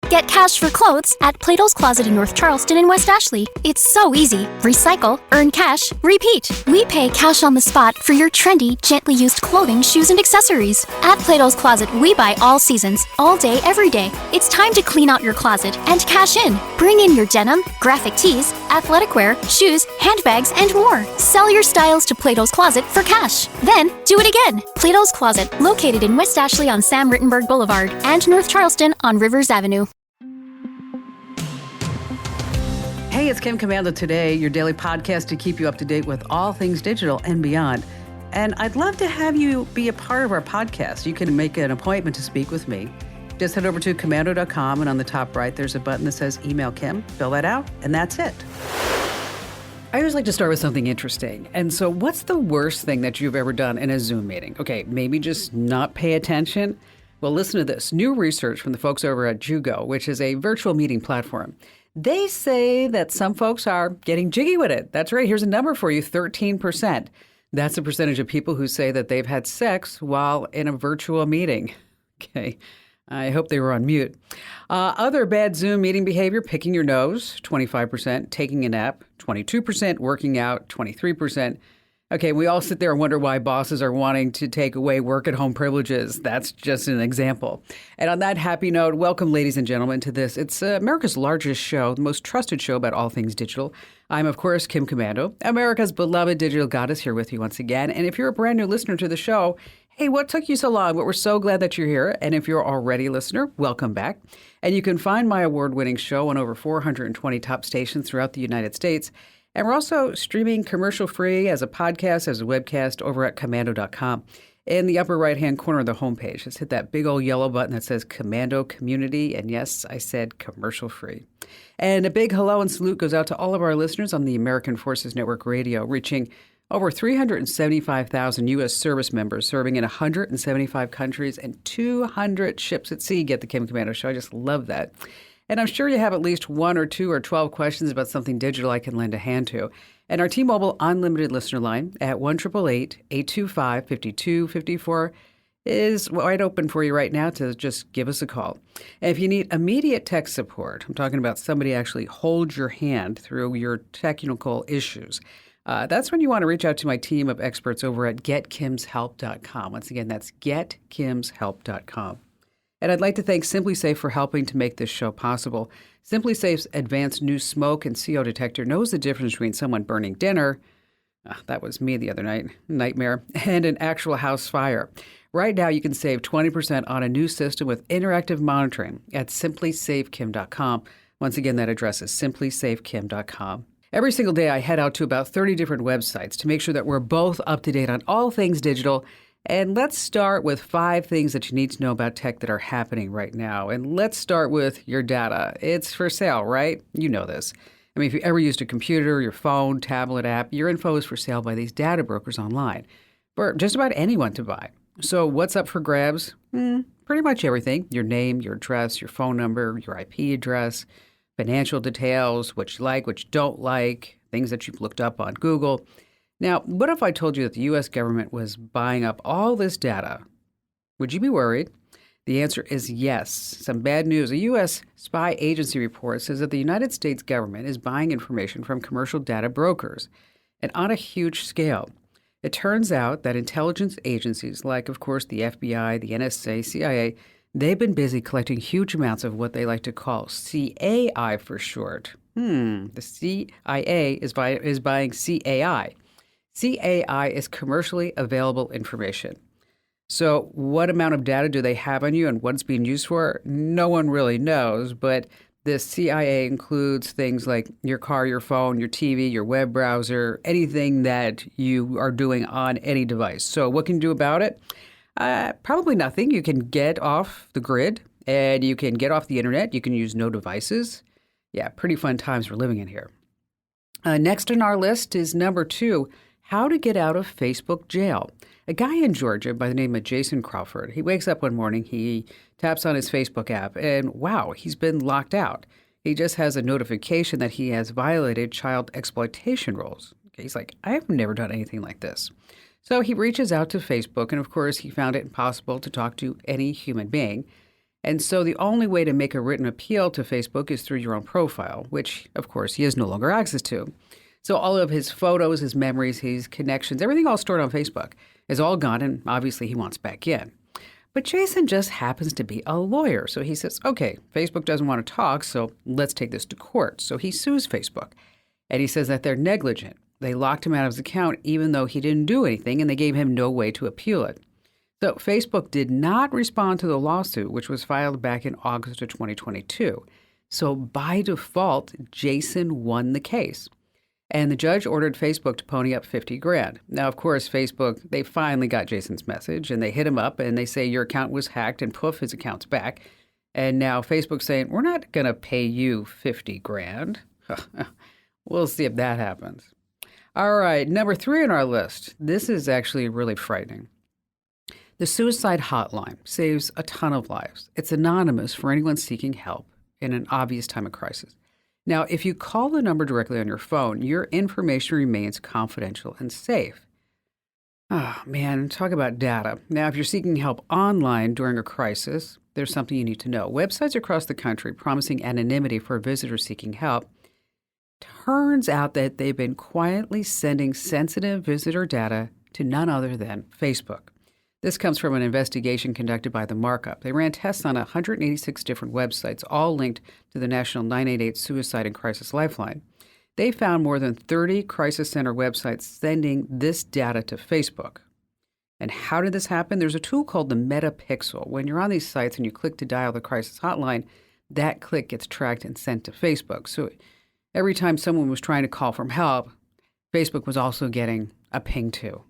Get cash for clothes at Plato's Closet in North Charleston and West Ashley. It's so easy. Recycle, earn cash, repeat. We pay cash on the spot for your trendy, gently used clothing, shoes, and accessories. At Plato's Closet, we buy all seasons, all day, every day. It's time to clean out your closet and cash in. Bring in your denim, graphic tees, athletic wear, shoes, handbags, and more. Sell your styles to Plato's Closet for cash. Then, do it again. Plato's Closet, located in West Ashley on Sam Rittenberg Boulevard and North Charleston on Rivers Avenue. Hey, it's Kim Komando today, your daily podcast to keep you up to date with all things digital and beyond. And I'd love to have you be a part of our podcast. You can make an appointment to speak with me. Just head over to komando.com, and on the top right, there's a button that says Email Kim. Fill that out, and that's it. I always like to start with something interesting. And so what's the worst thing that you've ever done in a Zoom meeting? Okay, maybe just not pay attention? Well, listen to this. New research from the folks over at Jugo, which is a virtual meeting platform. They say that some folks are getting jiggy with it. That's right. Here's a number for you, 13%. That's the percentage of people who say that they've had sex while in a virtual meeting. Okay. I hope they were on mute. Other bad Zoom meeting behavior, picking your nose, 25%, taking a nap, 22%, working out, 23%. Okay, we all sit there and wonder why bosses are wanting to take away work-at-home privileges. That's just an example. And on that happy note, welcome, ladies and gentlemen, to this. It's America's largest show, the most trusted show about all things digital. I'm, of course, Kim Komando, America's beloved digital goddess, here with you once again. And if you're a brand new listener to the show, hey, what took you so long? But we're so glad that you're here. And if you're already a listener, welcome back. And you can find my award-winning show on over 420 top stations throughout the United States. And we're also streaming commercial-free as a podcast, as a webcast over at komando.com. In the upper right-hand corner of the homepage, just hit that big old yellow button that says Komando Community. And yes, I said commercial-free. And a big hello and salute goes out to all of our listeners on the American Forces Network Radio, reaching over 375,000 U.S. service members serving in 175 countries and 200 ships at sea. Get the Kim Komando Show. I just love that. And I'm sure you have at least 1 or 2 or 12 questions about something digital I can lend a hand to. And our T-Mobile Unlimited listener line at 1-888-825-5254 is wide open for you right now to just give us a call. And if you need immediate tech support, I'm talking about somebody actually holds your hand through your technical issues. That's when you want to reach out to my team of experts over at getkimshelp.com. Once again, that's getkimshelp.com. And I'd like to thank SimpliSafe for helping to make this show possible. SimpliSafe's advanced new smoke and CO detector knows the difference between someone burning dinner, that was me the other night, nightmare, and an actual house fire. Right now, you can save 20% on a new system with interactive monitoring at simplysafekim.com. Once again, that address is simplysafekim.com. Every single day, I head out to about 30 different websites to make sure that we're both up to date on all things digital. And let's start with 5 things that you need to know about tech that are happening right now. And let's start with your data. It's for sale, right? You know this. I mean, if you ever used a computer, your phone, tablet app, your info is for sale by these data brokers online for just about anyone to buy. So what's up for grabs? Pretty much everything. Your name, your address, your phone number, your IP address, financial details, what you like, what you don't like, things that you've looked up on Google. Now, what if I told you that the U.S. government was buying up all this data? Would you be worried? The answer is yes. Some bad news. A U.S. spy agency report says that the United States government is buying information from commercial data brokers, and on a huge scale. It turns out that intelligence agencies like, of course, the FBI, the NSA, CIA, they've been busy collecting huge amounts of what they like to call CAI for short. The CIA is buying CAI. CAI is commercially available information. So what amount of data do they have on you and what it's being used for? No one really knows, but the CIA includes things like your car, your phone, your TV, your web browser, anything that you are doing on any device. So what can you do about it? Probably nothing. You can get off the grid and you can get off the internet. You can use no devices. Yeah, pretty fun times we're living in here. Next on our list is number 2. How to get out of Facebook jail. A guy in Georgia by the name of Jason Crawford, he wakes up one morning, he taps on his Facebook app, and wow, he's been locked out. He just has a notification that he has violated child exploitation rules. He's like, I've never done anything like this. So he reaches out to Facebook, and of course, he found it impossible to talk to any human being. And so the only way to make a written appeal to Facebook is through your own profile, which, of course, he has no longer access to. So all of his photos, his memories, his connections, everything all stored on Facebook is all gone, and obviously he wants back in. But Jason just happens to be a lawyer. So he says, okay, Facebook doesn't want to talk, so let's take this to court. So he sues Facebook. And he says that they're negligent. They locked him out of his account even though he didn't do anything, and they gave him no way to appeal it. So Facebook did not respond to the lawsuit, which was filed back in August of 2022. So by default, Jason won the case. And the judge ordered Facebook to pony up $50,000. Now, of course, Facebook, they finally got Jason's message, and they hit him up, and they say your account was hacked, and poof, his account's back. And now Facebook's saying, we're not going to pay you $50,000. We'll see if that happens. All right, number 3 on our list. This is actually really frightening. The suicide hotline saves a ton of lives. It's anonymous for anyone seeking help in an obvious time of crisis. Now, if you call the number directly on your phone, your information remains confidential and safe. Oh, man, talk about data. Now, if you're seeking help online during a crisis, there's something you need to know. Websites across the country promising anonymity for visitors seeking help. Turns out that they've been quietly sending sensitive visitor data to none other than Facebook. This comes from an investigation conducted by The Markup. They ran tests on 186 different websites, all linked to the National 988 Suicide and Crisis Lifeline. They found more than 30 crisis center websites sending this data to Facebook. And how did this happen? There's a tool called the Metapixel. When you're on these sites and you click to dial the crisis hotline, that click gets tracked and sent to Facebook. So every time someone was trying to call for help, Facebook was also getting a ping too.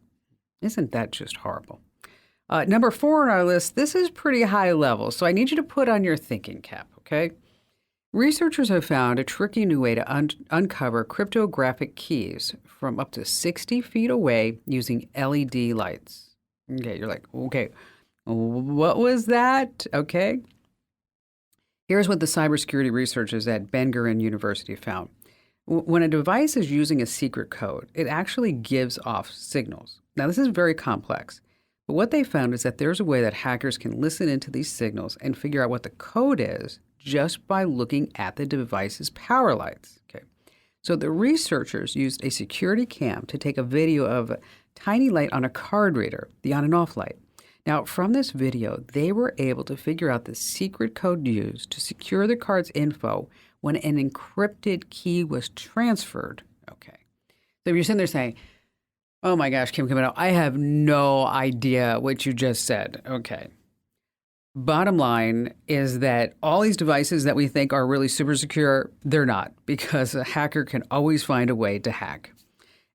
Isn't that just horrible? Number 4 on our list, this is pretty high level, so I need you to put on your thinking cap, okay? Researchers have found a tricky new way to uncover cryptographic keys from up to 60 feet away using LED lights. Okay, you're like, okay, what was that? Okay. Here's what the cybersecurity researchers at Ben Gurion University found. When a device is using a secret code, it actually gives off signals. Now, this is very complex. But what they found is that there's a way that hackers can listen into these signals and figure out what the code is just by looking at the device's power lights. Okay. So the researchers used a security cam to take a video of a tiny light on a card reader, the on and off light. Now, from this video, they were able to figure out the secret code used to secure the card's info when an encrypted key was transferred. Okay. So if you're sitting there saying, oh my gosh, Kim Camino, I have no idea what you just said. Okay. Bottom line is that all these devices that we think are really super secure, they're not, because a hacker can always find a way to hack.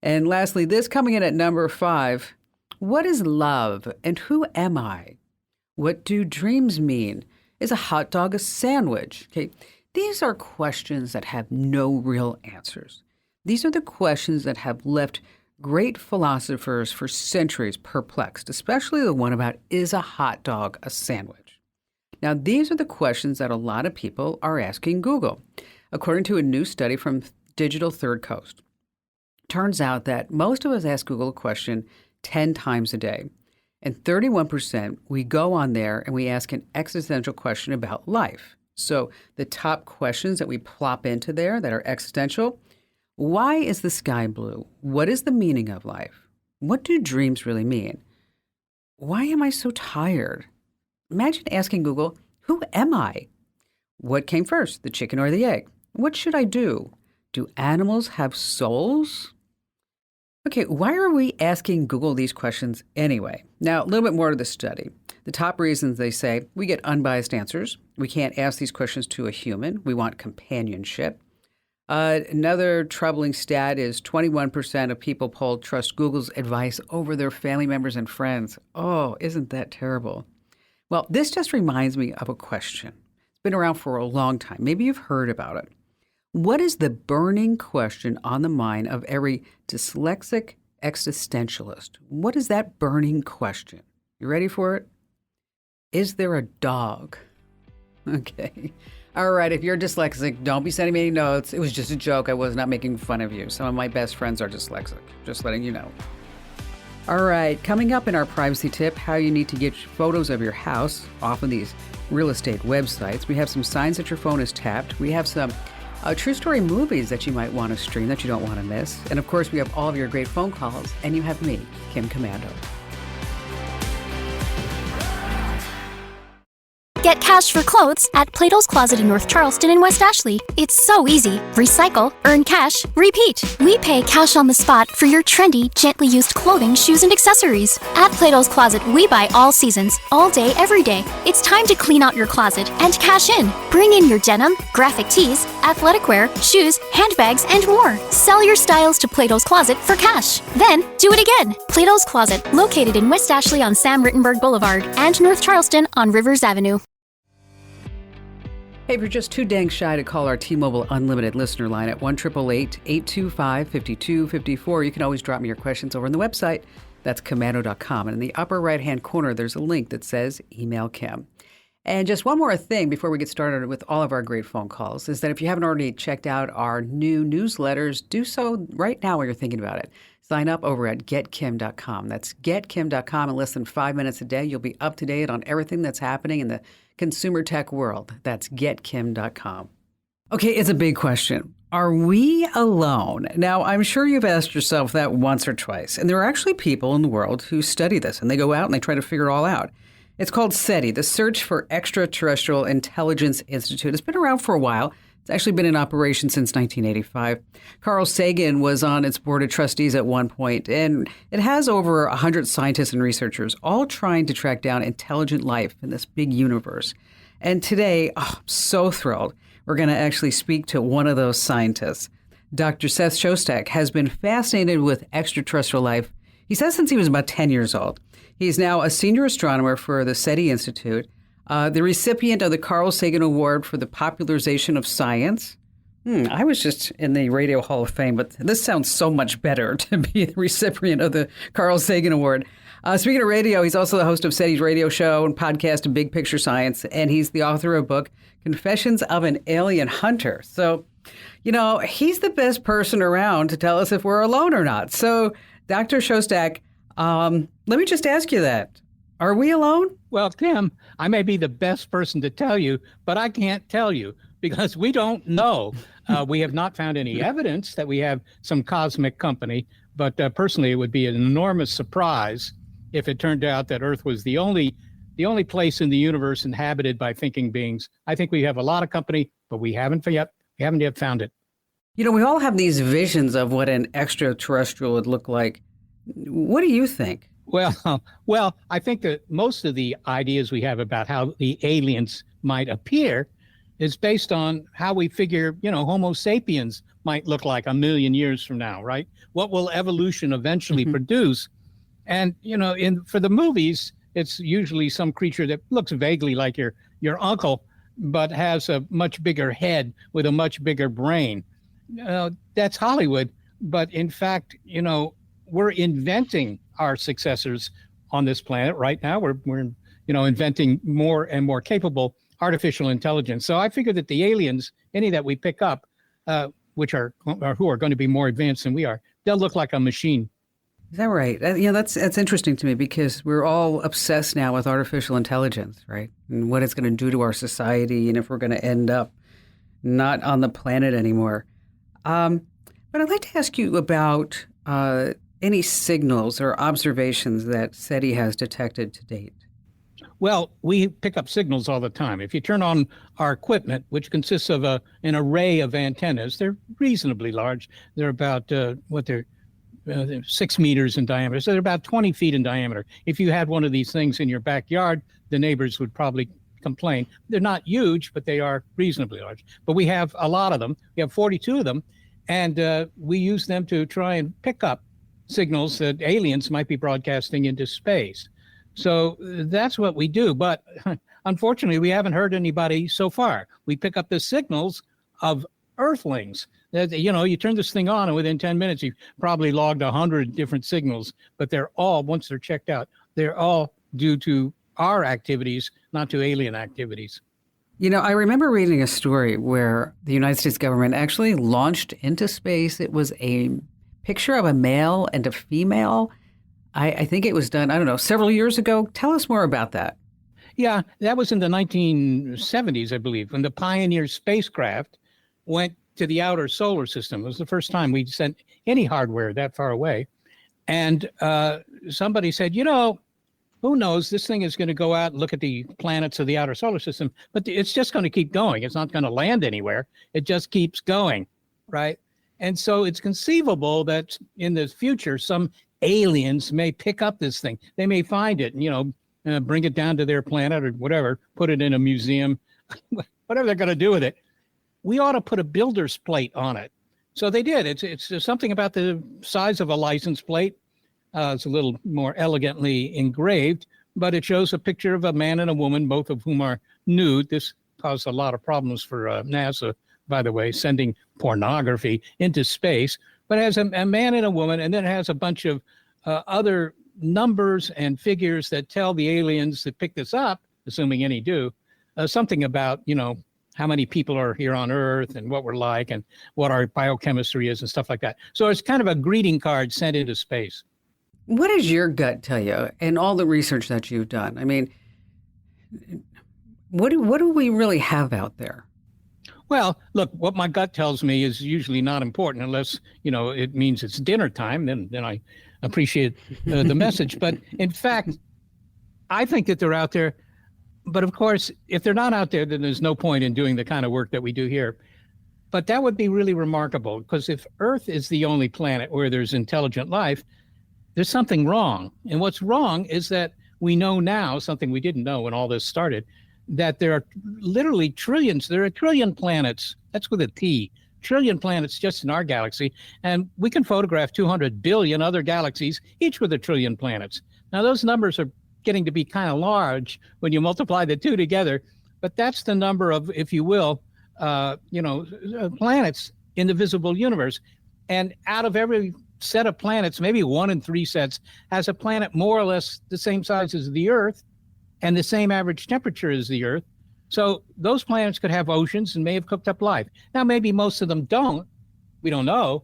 And lastly, this coming in at number 5, what is love and who am I? What do dreams mean? Is a hot dog a sandwich? Okay. These are questions that have no real answers. These are the questions that have left great philosophers for centuries perplexed, especially the one about, is a hot dog a sandwich? Now, these are the questions that a lot of people are asking Google, according to a new study from Digital Third Coast. Turns out that most of us ask Google a question 10 times a day. And 31%, we go on there and we ask an existential question about life. So the top questions that we plop into there that are existential: why is the sky blue? What is the meaning of life? What do dreams really mean? Why am I so tired? Imagine asking Google, who am I? What came first, the chicken or the egg? What should I do? Do animals have souls? Okay, why are we asking Google these questions anyway? Now, a little bit more to the study. The top reasons they say: we get unbiased answers. We can't ask these questions to a human. We want companionship. Another troubling stat is 21% of people polled trust Google's advice over their family members and friends. Oh, isn't that terrible? Well, this just reminds me of a question. It's been around for a long time. Maybe you've heard about it. What is the burning question on the mind of every dyslexic existentialist? What is that burning question? You ready for it? Is there a dog? Okay. All right, if you're dyslexic, don't be sending me any notes. It was just a joke. I was not making fun of you. Some of my best friends are dyslexic. Just letting you know. All right, coming up in our privacy tip, how you need to get photos of your house off of these real estate websites. We have some signs that your phone is tapped. We have some true story movies that you might want to stream that you don't want to miss. And of course, we have all of your great phone calls. And you have me, Kim Commando. Get cash for clothes at Plato's Closet in North Charleston and West Ashley. It's so easy. Recycle, earn cash, repeat. We pay cash on the spot for your trendy, gently used clothing, shoes, and accessories. At Plato's Closet, we buy all seasons, all day, every day. It's time to clean out your closet and cash in. Bring in your denim, graphic tees, athletic wear, shoes, handbags, and more. Sell your styles to Plato's Closet for cash. Then, do it again. Plato's Closet, located in West Ashley on Sam Rittenberg Boulevard and North Charleston on Rivers Avenue. Hey, if you're just too dang shy to call our T-Mobile Unlimited listener line at 1-888-825-5254, you can always drop me your questions over on the website. That's commando.com. And in the upper right-hand corner, there's a link that says Email Kim. And just one more thing before we get started with all of our great phone calls is that if you haven't already checked out our new newsletters, do so right now while you're thinking about it. Sign up over at getkim.com. That's getkim.com. In less than 5 minutes a day, you'll be up to date on everything that's happening in the consumer tech world. That's getkim.com. Okay, it's a big question. Are we alone? Now, I'm sure you've asked yourself that once or twice. And there are actually people in the world who study this, and they go out and they try to figure it all out. It's called SETI, the Search for Extraterrestrial Intelligence Institute. It's been around for a while. It's actually been in operation since 1985. Carl Sagan was on its board of trustees at one point, and it has over 100 scientists and researchers all trying to track down intelligent life in this big universe. And today, I'm so thrilled, we're going to actually speak to one of those scientists. Dr. Seth Shostak has been fascinated with extraterrestrial life, he says, since he was about 10 years old. He's now a senior astronomer for the SETI Institute, the recipient of the Carl Sagan Award for the Popularization of Science. I was just in the Radio Hall of Fame, but this sounds so much better to be the recipient of the Carl Sagan Award. Speaking of radio, he's also the host of SETI's radio show and podcast, Big Picture Science, and he's the author of a book, Confessions of an Alien Hunter. So, he's the best person around to tell us if we're alone or not. So, Dr. Shostak, let me just ask you that. Are we alone? Well, Tim, I may be the best person to tell you, but I can't tell you because we don't know. We have not found any evidence that we have some cosmic company, but personally, it would be an enormous surprise if it turned out that Earth was the only place in the universe inhabited by thinking beings. I think we have a lot of company, but we haven't yet found it. We all have these visions of what an extraterrestrial would look like. What do you think? Well, I think that most of the ideas we have about how the aliens might appear is based on how we figure, Homo sapiens might look like a million years from now, right? What will evolution eventually produce? And, for the movies, it's usually some creature that looks vaguely like your uncle, but has a much bigger head with a much bigger brain. That's Hollywood. But in fact, we're inventing our successors on this planet right now. We're inventing more and more capable artificial intelligence. So I figure that the aliens, any that we pick up, who are going to be more advanced than we are, they'll look like a machine. Is that right? That's interesting to me because we're all obsessed now with artificial intelligence, right? And what it's going to do to our society and if we're going to end up not on the planet anymore. But I'd like to ask you about any signals or observations that SETI has detected to date. Well, we pick up signals all the time. If you turn on our equipment, which consists of an array of antennas, they're reasonably large. They're about 6 meters in diameter. So they're about 20 feet in diameter. If you had one of these things in your backyard, the neighbors would probably complain. They're not huge, but they are reasonably large. But we have a lot of them. We have 42 of them, and we use them to try and pick up signals that aliens might be broadcasting into space. So that's what we do. But unfortunately, we haven't heard anybody so far. We pick up the signals of Earthlings. You turn this thing on and within 10 minutes, you've probably logged 100 different signals, but they're all, once they're checked out, they're all due to our activities, not to alien activities. I remember reading a story where the United States government actually launched into space. It was a picture of a male and a female. I think it was done, I don't know, several years ago. Tell us more about that. Yeah, that was in the 1970s, I believe, when the Pioneer spacecraft went to the outer solar system. It was the first time we'd sent any hardware that far away. And somebody said, who knows? This thing is going to go out and look at the planets of the outer solar system, but it's just going to keep going. It's not going to land anywhere. It just keeps going, right? And so it's conceivable that in the future, some aliens may pick up this thing. They may find it and, bring it down to their planet or whatever, put it in a museum, whatever they're going to do with it. We ought to put a builder's plate on it. So they did. It's something about the size of a license plate. It's a little more elegantly engraved, but it shows a picture of a man and a woman, both of whom are nude. This caused a lot of problems for NASA, by the way, sending pornography into space. But it has a man and a woman, and then it has a bunch of other numbers and figures that tell the aliens that pick this up, assuming any do, something about, how many people are here on Earth and what we're like and what our biochemistry is and stuff like that. So it's kind of a greeting card sent into space. What does your gut tell you in all the research that you've done? I mean, what do we really have out there? Well, look, what my gut tells me is usually not important unless, it means it's dinner time. Then I appreciate the message. But in fact, I think that they're out there. But of course, if they're not out there, then there's no point in doing the kind of work that we do here. But that would be really remarkable, because if Earth is the only planet where there's intelligent life, there's something wrong. And what's wrong is that we know now, something we didn't know when all this started, that there are literally trillions. There are a trillion planets. That's with a T. Trillion planets just in our galaxy. And we can photograph 200 billion other galaxies, each with a trillion planets. Now, those numbers are getting to be kind of large when you multiply the two together. But that's the number of, if you will, planets in the visible universe. And out of every set of planets, maybe 1 in 3 sets has a planet more or less the same size as the Earth and the same average temperature as the Earth. So those planets could have oceans and may have cooked up life. Now, maybe most of them don't. We don't know.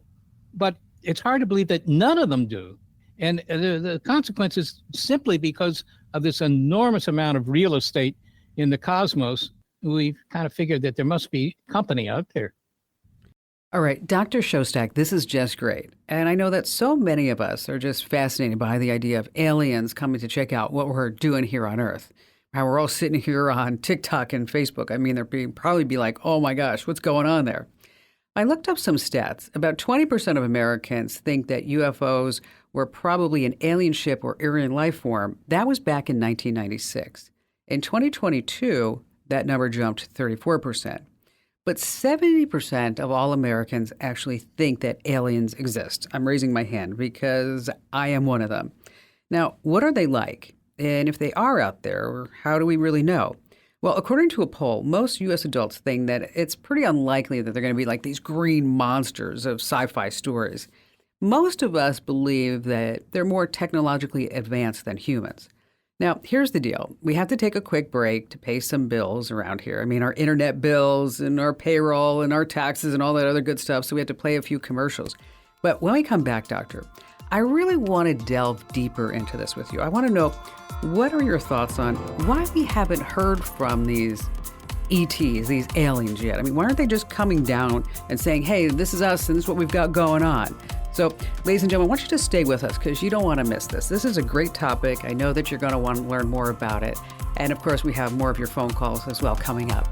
But it's hard to believe that none of them do. And the consequence is simply because of this enormous amount of real estate in the cosmos, we've kind of figured that there must be company out there. All right, Dr. Shostak, this is just great. And I know that so many of us are just fascinated by the idea of aliens coming to check out what we're doing here on Earth. How we're all sitting here on TikTok and Facebook. I mean, they'd probably be like, oh my gosh, what's going on there? I looked up some stats. About 20% of Americans think that UFOs were probably an alien ship or alien life form. That was back in 1996. In 2022, that number jumped to 34%. But 70% of all Americans actually think that aliens exist. I'm raising my hand because I am one of them. Now, what are they like? And if they are out there, how do we really know? Well, according to a poll, most U.S. adults think that it's pretty unlikely that they're going to be like these green monsters of sci-fi stories. Most of us believe that they're more technologically advanced than humans. Now, here's the deal. We have to take a quick break to pay some bills around here. I mean, our internet bills and our payroll and our taxes and all that other good stuff, so we have to play a few commercials. But when we come back, Doctor, I really want to delve deeper into this with you. I want to know, what are your thoughts on why we haven't heard from these ETs, these aliens yet? I mean, why aren't they just coming down and saying, hey, this is us and this is what we've got going on? So, ladies and gentlemen, I want you to stay with us because you don't want to miss this. This is a great topic. I know that you're going to want to learn more about it. And of course, we have more of your phone calls as well coming up.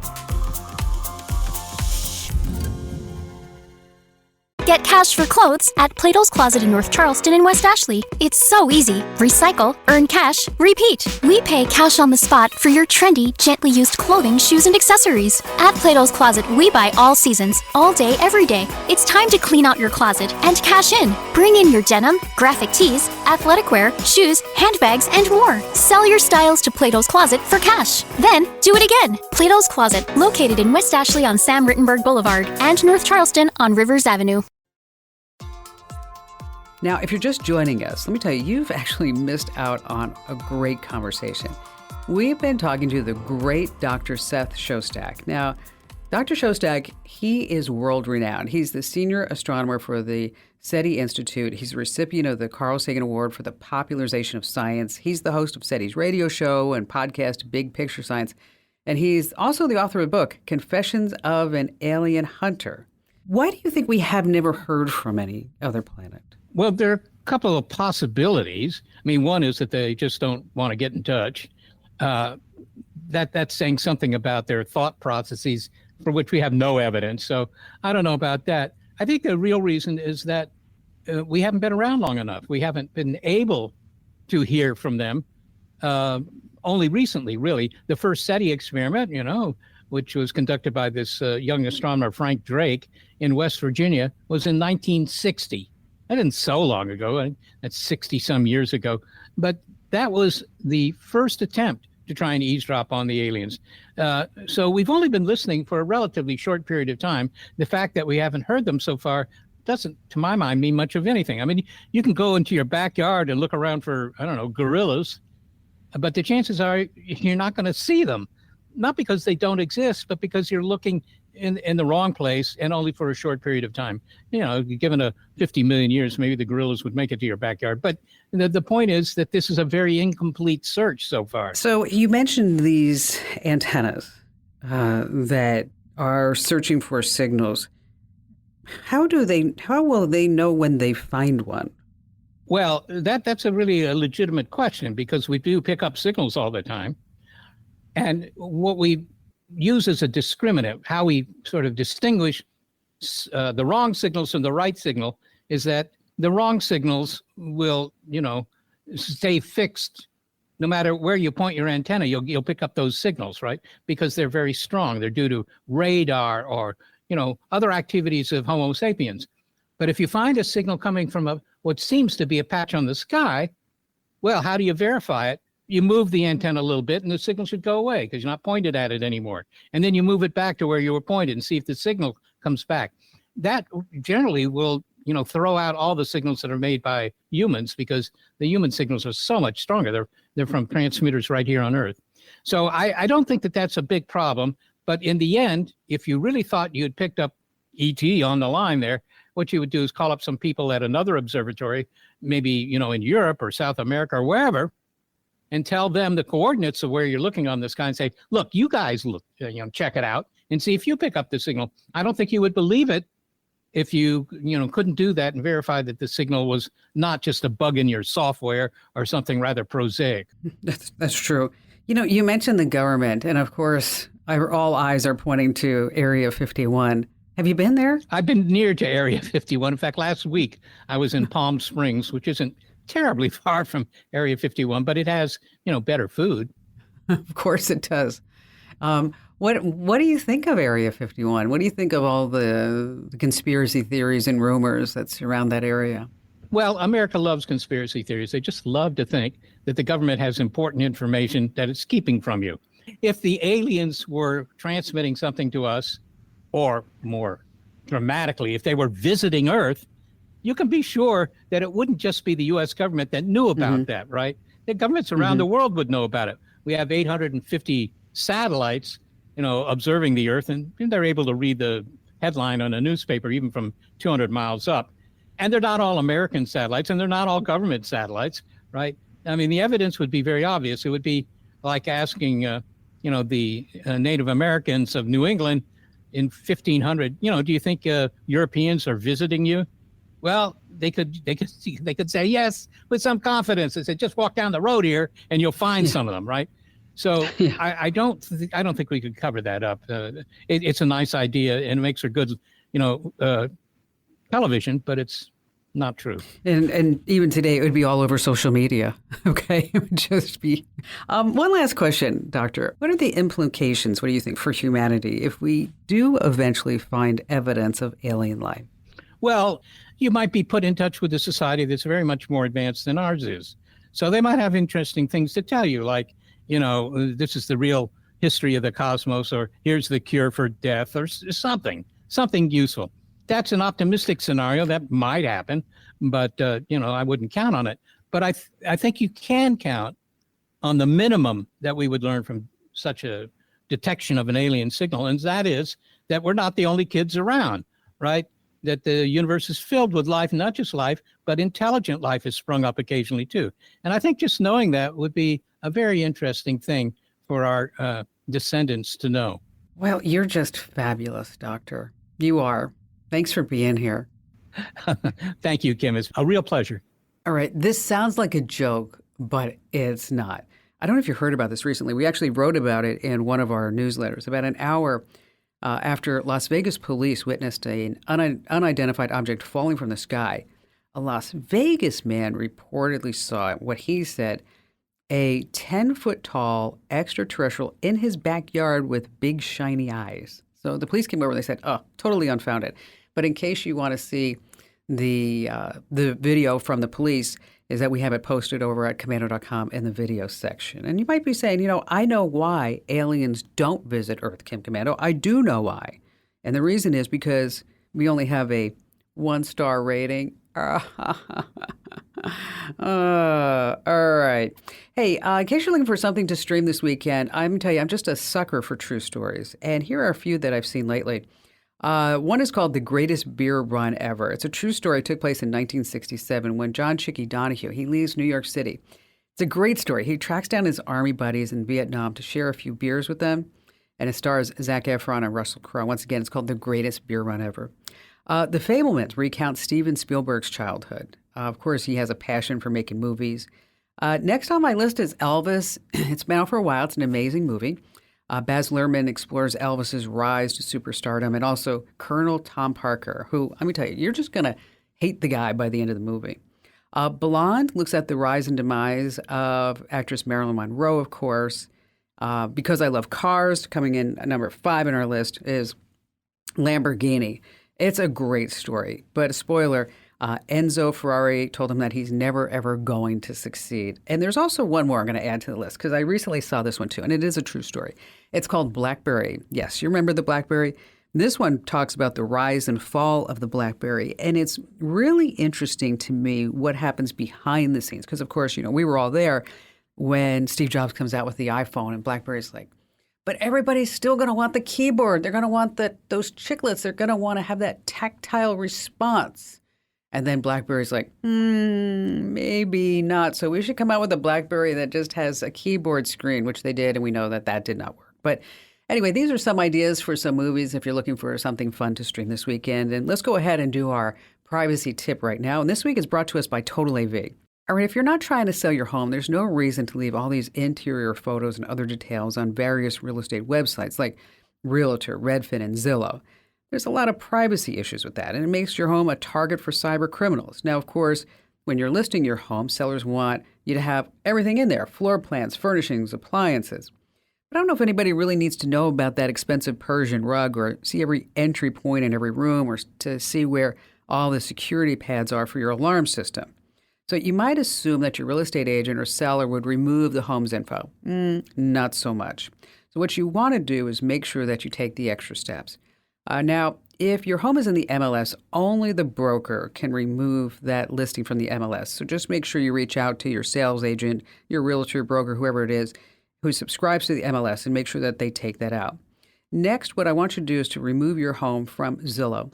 Get cash for clothes at Plato's Closet in North Charleston and West Ashley. It's so easy. Recycle, earn cash, repeat. We pay cash on the spot for your trendy, gently used clothing, shoes, and accessories. At Plato's Closet, we buy all seasons, all day, every day. It's time to clean out your closet and cash in. Bring in your denim, graphic tees, athletic wear, shoes, handbags, and more. Sell your styles to Plato's Closet for cash. Then, do it again. Plato's Closet, located in West Ashley on Sam Rittenberg Boulevard and North Charleston on Rivers Avenue. Now, if you're just joining us, let me tell you, you've actually missed out on a great conversation. We've been talking to the great Dr. Seth Shostak. Now, Dr. Shostak, he is world-renowned. He's the senior astronomer for the SETI Institute. He's a recipient of the Carl Sagan Award for the popularization of science. He's the host of SETI's radio show and podcast, Big Picture Science. And he's also the author of the book, Confessions of an Alien Hunter. Why do you think we have never heard from any other planet? Well, there are a couple of possibilities. I mean, one is that they just don't want to get in touch. That's saying something about their thought processes for which we have no evidence. So I don't know about that. I think the real reason is that we haven't been around long enough. We haven't been able to hear from them only recently, really. The first SETI experiment, which was conducted by this young astronomer, Frank Drake, in West Virginia, was in 1960. That isn't so long ago. That's 60-some years ago. But that was the first attempt to try and eavesdrop on the aliens. So we've only been listening for a relatively short period of time. The fact that we haven't heard them so far doesn't, to my mind, mean much of anything. I mean, you can go into your backyard and look around for, gorillas, but the chances are you're not going to see them. Not because they don't exist, but because you're looking in the wrong place and only for a short period of time. Given a 50 million years, maybe the gorillas would make it to your backyard. But the point is that this is a very incomplete search so far. So you mentioned these antennas that are searching for signals. How will they know when they find one? Well, that's a really legitimate question, because we do pick up signals all the time. And what we use as a discriminant, how we sort of distinguish the wrong signals from the right signal, is that the wrong signals will, stay fixed. No matter where you point your antenna, you'll pick up those signals, right? Because they're very strong. They're due to radar or, other activities of Homo sapiens. But if you find a signal coming from what seems to be a patch on the sky, well, how do you verify it? You move the antenna a little bit and the signal should go away because you're not pointed at it anymore. And then you move it back to where you were pointed and see if the signal comes back. That generally will, throw out all the signals that are made by humans, because the human signals are so much stronger. They're from transmitters right here on Earth. So I don't think that that's a big problem. But in the end, if you really thought you had picked up ET on the line there, what you would do is call up some people at another observatory, maybe, in Europe or South America or wherever, and tell them the coordinates of where you're looking on the sky and say, look, you guys look, check it out and see if you pick up the signal. I don't think you would believe it if you, couldn't do that and verify that the signal was not just a bug in your software or something rather prosaic. That's true. You mentioned the government, and of course, all eyes are pointing to Area 51. Have you been there? I've been near to Area 51. In fact, last week I was in Palm Springs, which isn't terribly far from Area 51, but it has, better food. Of course it does. What do you think of Area 51? What do you think of all the conspiracy theories and rumors that surround that area? Well, America loves conspiracy theories. They just love to think that the government has important information that it's keeping from you. If the aliens were transmitting something to us, or more dramatically, if they were visiting Earth, you can be sure that it wouldn't just be the U.S. government that knew about that, right? The governments around the world would know about it. We have 850 satellites, observing the Earth, and they're able to read the headline on a newspaper even from 200 miles up. And they're not all American satellites, and they're not all government satellites, right? I mean, the evidence would be very obvious. It would be like asking, the Native Americans of New England in 1500, do you think Europeans are visiting you? Well, they could say yes with some confidence. They said, just walk down the road here and you'll find some of them, right? So I don't think we could cover that up. It's a nice idea and it makes for good, television, but it's not true. And even today, it would be all over social media. Okay, it would just be. One last question, Doctor. What are the implications? What do you think for humanity if we do eventually find evidence of alien life? Well, you might be put in touch with a society that's very much more advanced than ours is. So they might have interesting things to tell you, like, this is the real history of the cosmos, or here's the cure for death, or something useful. That's an optimistic scenario that might happen, but, I wouldn't count on it. But I think you can count on the minimum that we would learn from such a detection of an alien signal, and that is that we're not the only kids around, right? That the universe is filled with life, not just life, but intelligent life has sprung up occasionally too. And I think just knowing that would be a very interesting thing for our descendants to know. Well, you're just fabulous, Doctor. You are. Thanks for being here. Thank you, Kim. It's a real pleasure. All right. This sounds like a joke, but it's not. I don't know if you heard about this recently. We actually wrote about it in one of our newsletters. About an hour after Las Vegas police witnessed an unidentified object falling from the sky, a Las Vegas man reportedly saw what he said a 10-foot tall extraterrestrial in his backyard with big shiny eyes. So the police came over and they said, oh, totally unfounded. But in case you want to see the video from the police, is that we have it posted over at commando.com in the video section. And you might be saying, I know why aliens don't visit Earth, Kim Commando. I do know why. And the reason is because we only have a 1-star rating. All right. Hey, in case you're looking for something to stream this weekend, I'm going to tell you, I'm just a sucker for true stories. And here are a few that I've seen lately. One is called The Greatest Beer Run Ever. It's a true story. It took place in 1967 when John Chickie Donahue, he leaves New York City. It's a great story. He tracks down his Army buddies in Vietnam to share a few beers with them, and it stars Zac Efron and Russell Crowe. Once again, it's called The Greatest Beer Run Ever. The Fabelmans recount Steven Spielberg's childhood. Of course, he has a passion for making movies. Next on my list is Elvis. It's been out for a while. It's an amazing movie. Baz Luhrmann explores Elvis's rise to superstardom, and also Colonel Tom Parker, who, let me tell you, you're just going to hate the guy by the end of the movie. Blonde looks at the rise and demise of actress Marilyn Monroe, of course. Because I Love Cars, coming in at number 5 in our list, is Lamborghini. It's a great story, but a spoiler, Enzo Ferrari told him that he's never, ever going to succeed. And there's also one more I'm going to add to the list because I recently saw this one too, and it is a true story. It's called BlackBerry. Yes, you remember the BlackBerry? This one talks about the rise and fall of the BlackBerry, and it's really interesting to me what happens behind the scenes because, of course, we were all there when Steve Jobs comes out with the iPhone, and BlackBerry's like, but everybody's still going to want the keyboard. They're going to want those chiclets. They're going to want to have that tactile response. And then BlackBerry's like, maybe not. So we should come out with a BlackBerry that just has a keyboard screen, which they did, and we know that did not work. But anyway, these are some ideas for some movies if you're looking for something fun to stream this weekend. And let's go ahead and do our privacy tip right now. And this week is brought to us by Total AV. All right, if you're not trying to sell your home, there's no reason to leave all these interior photos and other details on various real estate websites like Realtor, Redfin, and Zillow. There's a lot of privacy issues with that, and it makes your home a target for cyber criminals. Now, of course, when you're listing your home, sellers want you to have everything in there, floor plans, furnishings, appliances. But I don't know if anybody really needs to know about that expensive Persian rug or see every entry point in every room or to see where all the security pads are for your alarm system. So you might assume that your real estate agent or seller would remove the home's info. Not so much. So what you want to do is make sure that you take the extra steps. Now, if your home is in the MLS, only the broker can remove that listing from the MLS. So just make sure you reach out to your sales agent, your realtor, broker, whoever it is, who subscribes to the MLS and make sure that they take that out. Next, what I want you to do is to remove your home from Zillow.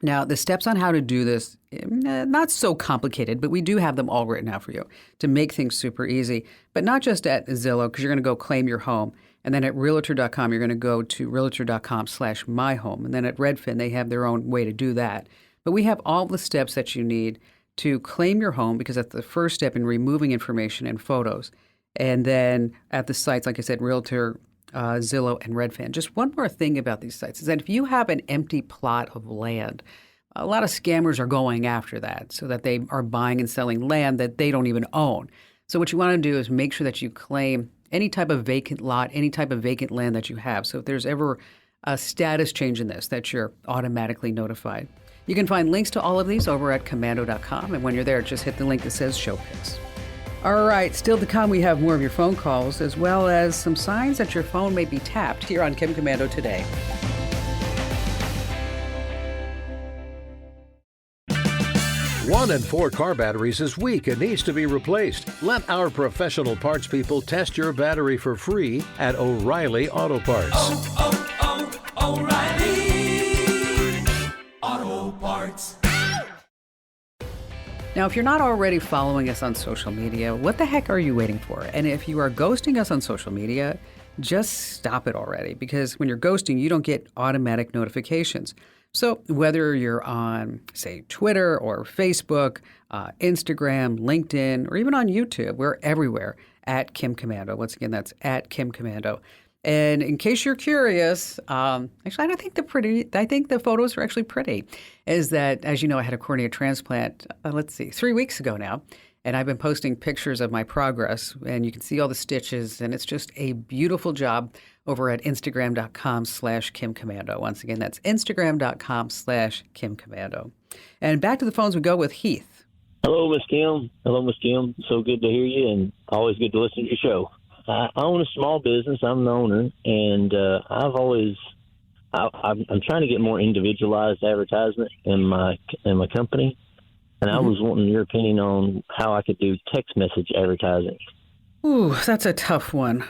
Now, the steps on how to do this, not so complicated, but we do have them all written out for you to make things super easy. But not just at Zillow, because you're going to go claim your home. And then at Realtor.com, you're going to go to Realtor.com/myhome. And then at Redfin, they have their own way to do that. But we have all the steps that you need to claim your home, because that's the first step in removing information and photos. And then at the sites, like I said, Realtor, Zillow, and Redfin. Just one more thing about these sites is that if you have an empty plot of land, a lot of scammers are going after that so that they are buying and selling land that they don't even own. So what you want to do is make sure that you claim any type of vacant lot, any type of vacant land that you have. So if there's ever a status change in this, that you're automatically notified. You can find links to all of these over at commando.com. And when you're there, just hit the link that says Show Picks. All right, still to come, we have more of your phone calls, as well as some signs that your phone may be tapped here on Kim Commando Today. One in 4 car batteries is weak and needs to be replaced. Let our professional parts people test your battery for free at O'Reilly Auto Parts. O'Reilly. sports. Now, if you're not already following us on social media, what the heck are you waiting for? And if you are ghosting us on social media, just stop it already, because when you're ghosting, you don't get automatic notifications. So whether you're on, say, Twitter or Facebook, Instagram, LinkedIn, or even on YouTube, we're everywhere at Kim Komando. Once again, that's at Kim Komando. And in case you're curious, actually, I don't think they're pretty. I think the photos are actually pretty. Is that, as you know, I had a cornea transplant, 3 weeks ago now. And I've been posting pictures of my progress, and you can see all the stitches, and it's just a beautiful job over at Instagram.com/Kim Komando. Once again, that's Instagram.com/Kim Komando. And back to the phones we go with Heath. Hello, Miss Kim. So good to hear you, and always good to listen to your show. I own a small business. I'm the owner, and I'm trying to get more individualized advertisement in my company. And I was wanting your opinion on how I could do text message advertising. Ooh, that's a tough one.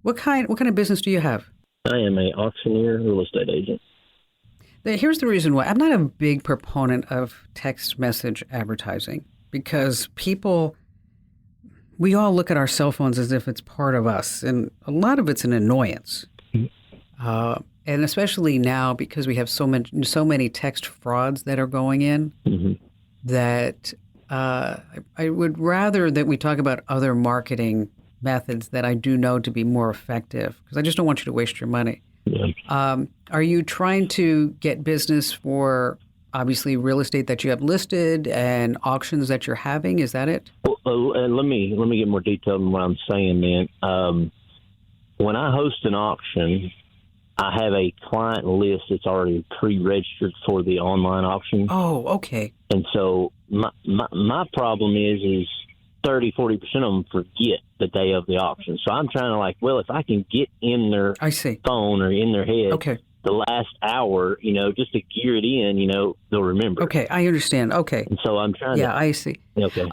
What kind of business do you have? I am an auctioneer real estate agent. Here's the reason why. I'm not a big proponent of text message advertising, because we all look at our cell phones as if it's part of us, and a lot of it's an annoyance. And especially now, because we have so many text frauds that are going in, that I would rather that we talk about other marketing methods that I do know to be more effective, because I just don't want you to waste your money. Yeah. Are you trying to get business for, obviously, real estate that you have listed and auctions that you're having? Is that it? Well, let me get more detailed in what I'm saying, then. When I host an auction, I have a client list that's already pre-registered for the online auction. Oh, okay. And so my problem is 30-40% of them forget the day of the auction. So I'm trying to if I can get in their phone or in their head the last hour, just to gear it in, they'll remember. Okay, I understand. Okay. And so I'm trying to... Yeah, I see. Okay.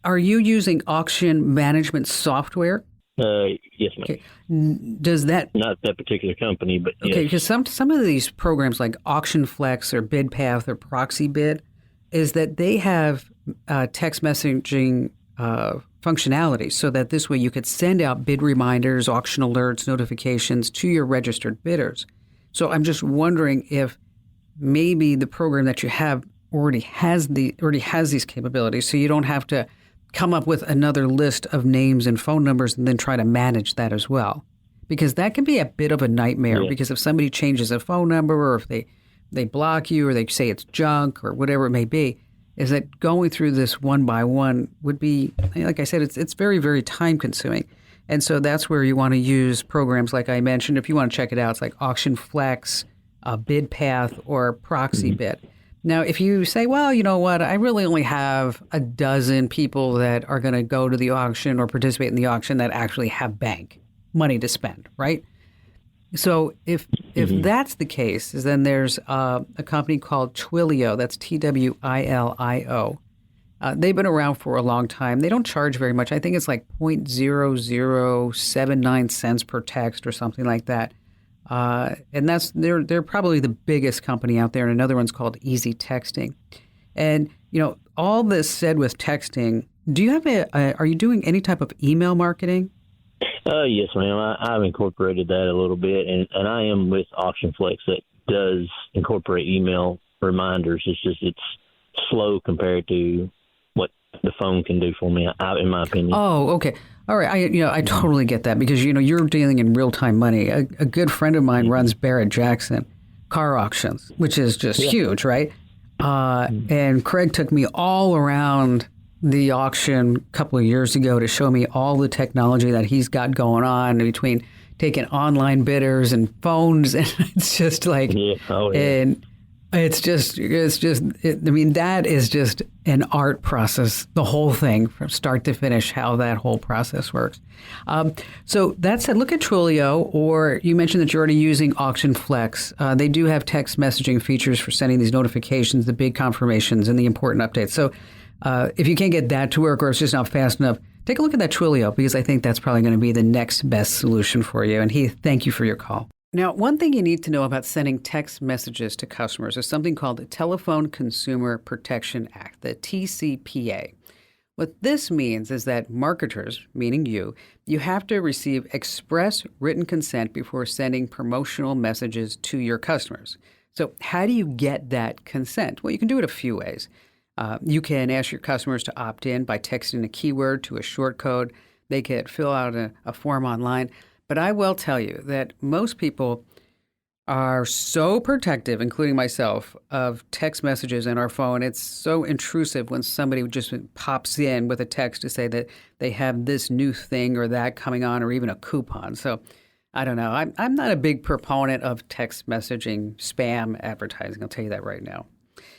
Are you using auction management software? Yes, ma'am. Okay. Does that... Not that particular company, but yes. Okay, because some of these programs like Auction Flex or BidPath or Proxy Bid, is that they have text messaging functionality, so that this way you could send out bid reminders, auction alerts, notifications to your registered bidders. So I'm just wondering if maybe the program that you have already has these capabilities, so you don't have to come up with another list of names and phone numbers and then try to manage that as well. Because that can be a bit of a nightmare, because if somebody changes a phone number, or if they block you, or they say it's junk, or whatever it may be, is that going through this one by one would be, like I said, it's very, very time consuming. And so that's where you want to use programs like I mentioned. If you want to check it out, it's like Auction Flex, BidPath, or Proxy Bid. Now, if you say, well, you know what, I really only have a dozen people that are going to go to the auction or participate in the auction that actually have bank money to spend, right? So if that's the case, then there's a company called Twilio. That's Twilio. They've been around for a long time. They don't charge very much. I think it's like 0.0079 cents per text or something like that. And they're probably the biggest company out there. And another one's called Easy Texting. And all this said with texting, do you have are you doing any type of email marketing? Yes, ma'am. I've incorporated that a little bit, and I am with Auction Flex that does incorporate email reminders. It's slow compared to what the phone can do for me, in my opinion. Oh, okay. All right. I totally get that, because, you're dealing in real-time money. A good friend of mine runs Barrett Jackson car auctions, which is just huge, right? And Craig took me all around the auction a couple of years ago to show me all the technology that he's got going on between taking online bidders and phones. And it's just like, and it's just, that is just an art process, the whole thing from start to finish, how that whole process works. So that said, look at Twilio, or you mentioned that you're already using Auction Flex. They do have text messaging features for sending these notifications, the big confirmations, and the important updates. So if you can't get that to work, or it's just not fast enough, take a look at that Twilio, because I think that's probably going to be the next best solution for you. And Heath, thank you for your call. Now, one thing you need to know about sending text messages to customers is something called the Telephone Consumer Protection Act, the TCPA. What this means is that marketers, meaning you have to receive express written consent before sending promotional messages to your customers. So how do you get that consent? Well, you can do it a few ways. You can ask your customers to opt in by texting a keyword to a short code. They can fill out a form online. But I will tell you that most people are so protective, including myself, of text messages in our phone. It's so intrusive when somebody just pops in with a text to say that they have this new thing or that coming on, or even a coupon. So I don't know. I'm not a big proponent of text messaging spam advertising. I'll tell you that right now.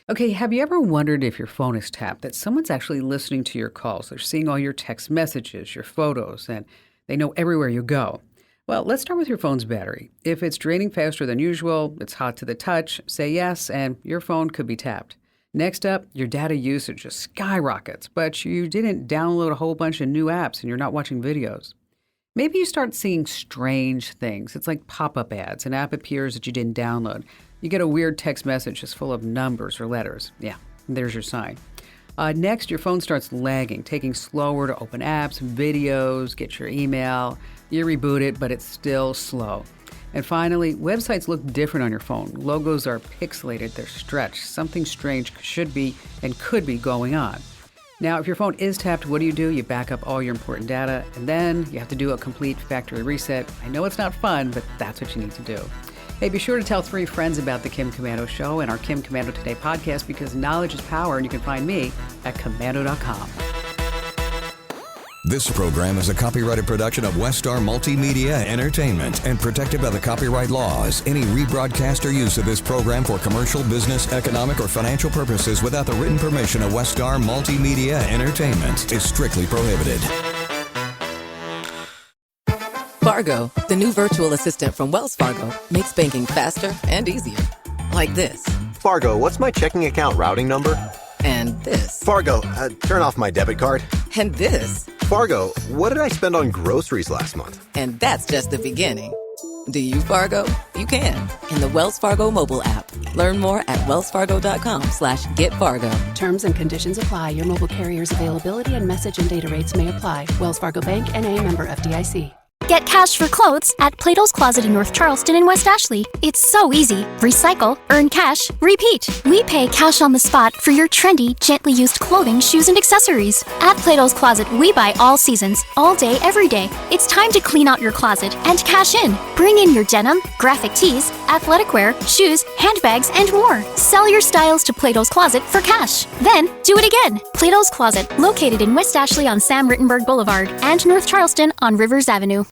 Okay, have you ever wondered if your phone is tapped, that someone's actually listening to your calls? They're seeing all your text messages, your photos, and they know everywhere you go. Well, let's start with your phone's battery. If it's draining faster than usual, it's hot to the touch, say yes, and your phone could be tapped. Next up, your data usage just skyrockets, but you didn't download a whole bunch of new apps and you're not watching videos. Maybe you start seeing strange things. It's like pop-up ads. An app appears that you didn't download. You get a weird text message just full of numbers or letters. Yeah, there's your sign. Next, your phone starts lagging, taking slower to open apps, videos, get your email. You reboot it, but it's still slow. And finally, websites look different on your phone. Logos are pixelated, they're stretched. Something strange should be and could be going on. Now, if your phone is tapped, what do? You back up all your important data, and then you have to do a complete factory reset. I know it's not fun, but that's what you need to do. Hey, be sure to tell 3 friends about the Kim Komando Show and our Kim Komando Today podcast, because knowledge is power, and you can find me at Komando.com. This program is a copyrighted production of Westar Multimedia Entertainment and protected by the copyright laws. Any rebroadcast or use of this program for commercial, business, economic, or financial purposes without the written permission of Westar Multimedia Entertainment is strictly prohibited. Fargo, the new virtual assistant from Wells Fargo, makes banking faster and easier. Like this. Fargo, what's my checking account routing number? And this. Fargo, turn off my debit card. And this. Fargo, what did I spend on groceries last month? And that's just the beginning. Do you, Fargo? You can. In the Wells Fargo mobile app. Learn more at wellsfargo.com/getfargo. Terms and conditions apply. Your mobile carrier's availability and message and data rates may apply. Wells Fargo Bank, N.A., member FDIC. Get cash for clothes at Plato's Closet in North Charleston and West Ashley. It's so easy. Recycle, earn cash, repeat. We pay cash on the spot for your trendy, gently used clothing, shoes, and accessories. At Plato's Closet, we buy all seasons, all day, every day. It's time to clean out your closet and cash in. Bring in your denim, graphic tees, athletic wear, shoes, handbags, and more. Sell your styles to Plato's Closet for cash. Then, do it again. Plato's Closet, located in West Ashley on Sam Rittenberg Boulevard and North Charleston on Rivers Avenue.